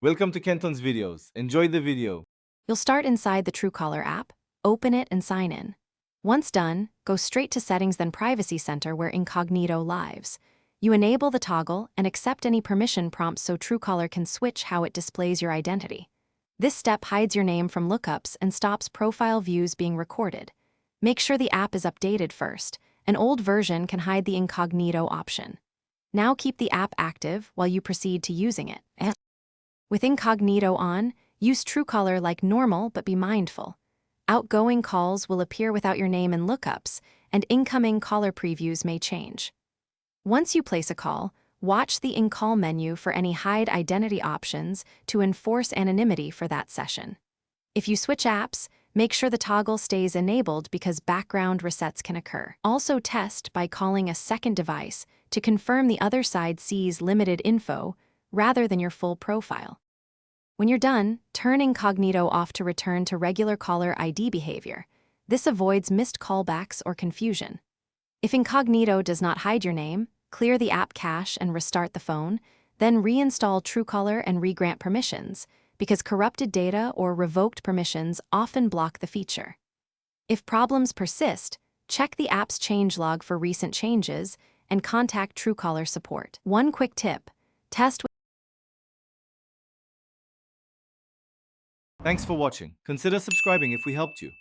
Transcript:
Welcome to Kenton's videos. Enjoy the video. You'll start inside the Truecaller app, open it and sign in. Once done, go straight to Settings then Privacy Center where Incognito lives. You enable the toggle and accept any permission prompts so Truecaller can switch how it displays your identity. This step hides your name from lookups and stops profile views being recorded. Make sure the app is updated first. An old version can hide the incognito option. Now keep the app active while you proceed to using it. With incognito on, use Truecaller like normal but be mindful. Outgoing calls will appear without your name in lookups, and incoming caller previews may change. Once you place a call, watch the in-call menu for any hide identity options to enforce anonymity for that session. If you switch apps, make sure the toggle stays enabled because background resets can occur. Also test by calling a second device to confirm the other side sees limited info rather than your full profile. When you're done, turn incognito off to return to regular caller ID behavior. This avoids missed callbacks or confusion. If incognito does not hide your name, clear the app cache and restart the phone, then reinstall Truecaller and regrant permissions, because corrupted data or revoked permissions often block the feature. If problems persist, check the app's changelog for recent changes and contact Truecaller support. One quick tip: test with Thanks for watching. Consider subscribing if we helped you.